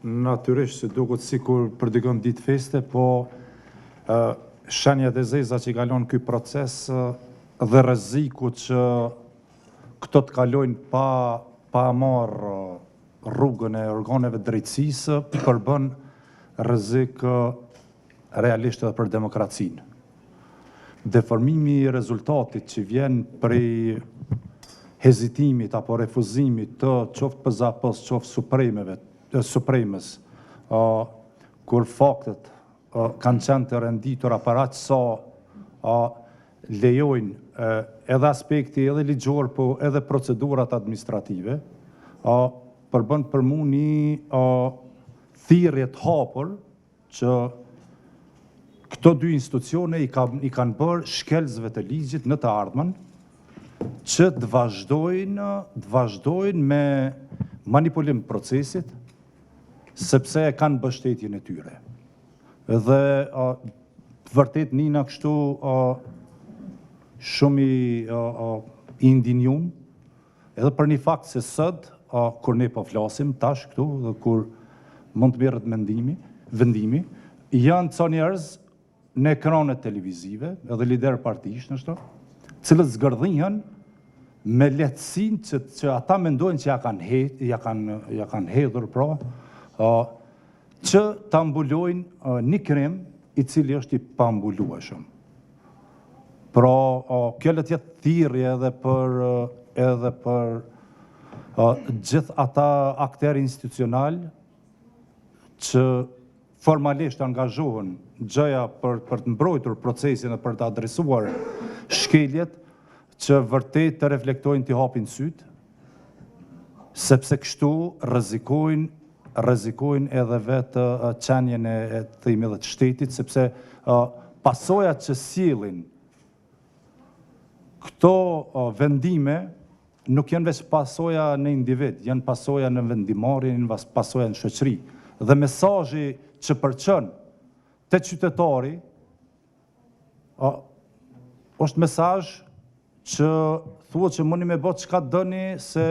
natyrisht se duket sikur përdikon ditë feste, po shenjat e zeza që kalon ky proces dhe rreziku që këto të kalojnë pa marrë rrugën e organeve drejtësisë përbën rrezik realisht edhe për demokracinë. Deformimi i rezultatit që vjen prej hezitimit apo refuzimit të qoftë PZAP-s, qoftë Supremës, kur faktet kanë qenë të renditur aparat sa lejojnë edhe aspekti edhe ligjor, po edhe procedurat administrative, përbën për mu një thirrje të hapur që këto dy institucione i kanë bërë shkelzve të ligjit në të ardhmen, që të vazhdojnë me manipulim procesit, sepse e kanë mbështetjen e tyre. Dhe vërtet nina kështu shumë i indinjum, edhe për një fakt se sot, kur ne po flasim tash këtu, dhe kur mund të merret vendimi, janë ca njerëz në ekranet televizive, edhe lider partish në shto, cilët zgërdhihen me lehtësinë që ata mendojnë që ja kanë hedhur pra, që ta mbulojnë një krim i cili është i pambulueshëm. Pra, kjo le të jetë thirrje edhe për gjithë ata akterë institucional që formalisht angazhohen gjëja për të mbrojtur procesin e për të adresuar shkeljet që vërtet të reflektojnë të hapin syt, sepse kështu rrezikojnë edhe vetë qenjen e themi dhe të shtetit, sepse pasojat që sjellin këto vendime nuk janë veç pasoja në individ, janë pasoja në vendimarrjen, janë pasoja në shoqëri. Dhe mesazhi që përçon te qytetari është mesazh që thuhet që mundi me bë çka doni se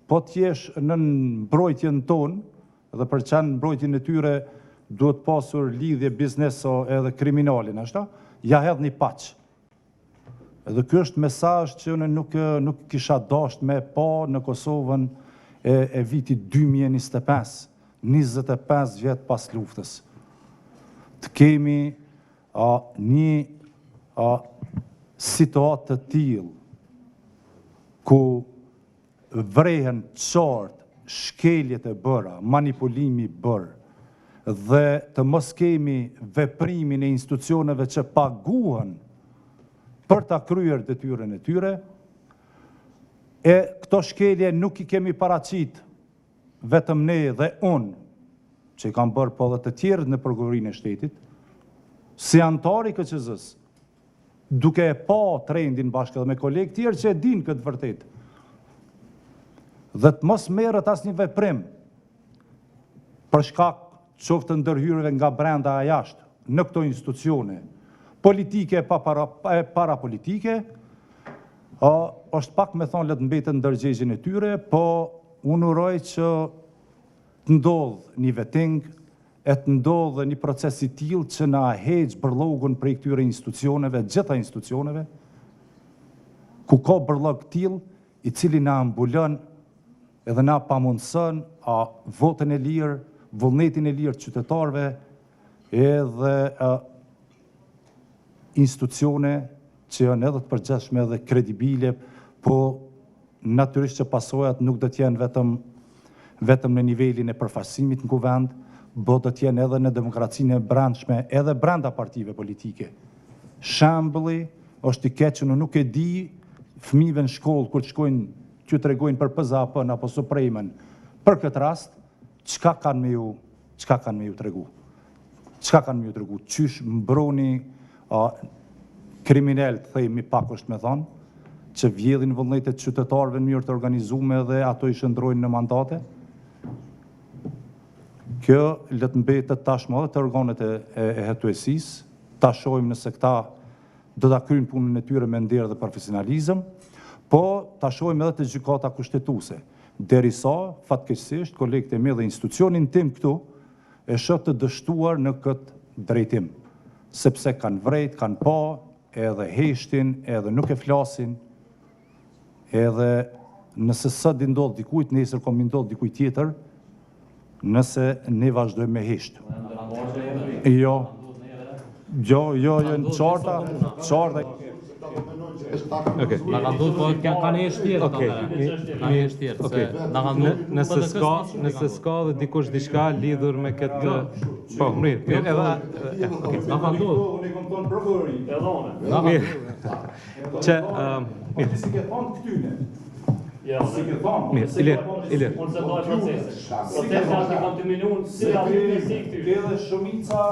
po t'jesh në mbrojtjen tonë dhe për çan mbrojtjen e tyre duhet pasur lidhje bizneso edhe kriminalin, ashtu, ja hedh një paç. Edhe ky është mesazh që unë nuk kisha dashur me pa në Kosovën e vitit 2025. 25 vjet pas luftës. Të kemi një situatë të tillë ku vrehen qartë shkeljet e bëra, manipulimi i bërë, dhe të mos kemi veprimin e institucioneve që paguhen për ta kryer detyrën e tyre, e këto shkelje nuk i kemi paraqit vetëm ne dhe unë, që i kam bërë po dhe të tjerët në prokurorinë e shtetit, si antar i KQZ-s, duke e pa trendin bashkë edhe me kolegë tjerë që e din këtë vërtet, dhe të mos merret asnjë veprim për shkak qoftë të ndërhyrjeve nga brenda a jashtë në këto institucione, politike e parapolitike, është pak me thonë le të mbetet ndërgjegjjen e tyre, po unë uroj që të ndodhë një vetting, e të ndodhë një proces i tillë që na heqë bërllogun prej këtyre institucioneve, gjitha institucioneve, ku ka bërllog tillë i cili na mbulon edhe na pamundson votën e lirë, vullnetin e lirë të qytetarëve, edhe institucione që janë edhe të përgjithshme edhe kredibile, po natyrisht që pasojat nuk do të jenë vetëm në nivelin e përfaqësimit në kuvend, po do të jenë edhe në demokracinë e brendshme, edhe brenda partive politike. Shembulli është i keq, unë nuk e di fëmijëve në shkollë kur të shkojnë që tregojnë për PZAP-n apo Supremën, për këtë rast, çka kanë me ju tregu? Çka kanë me ju tregu? Qysh mbroni kriminal, themi pak është me thonë, që vjedhin vullnetet qytetarëve në mënyrë të organizuar dhe ato i shndrojnë në mandate? Kjo le të mbetet tashmë edhe të organet e hetuesisë, ta shohim nëse këta do ta kryejnë punën e tyre me nder dhe profesionalizëm, po ta shohim edhe të gjykata kushtetuese. derisa, fatkeqësisht, kolegët e mi dhe institucionin tim këtu, e shë të dështuar në këtë drejtim, sepse kanë vrejt, kanë pa, edhe heshtin, edhe nuk e flasin, edhe nëse sot i ndodh dikujt, nesër kom i ndodh dikujt tjetër, nëse ne vazhdojmë me heshtë. Jo, në qarta. Na kanë dhënë, po kanë një tjetër. Nëse s'ka dhe dikush diçka lidhur me këtë. Po, mirë, edhe na kanë dhënë. Unë kom thonë prokurori. Mirë. Që Mirë. Si ke thonë këtyne? Si ke thonë? Mirë, Ilir. Unë se dojë procesin. Procesin është i kontinuun, si la si këty. Edhe shumica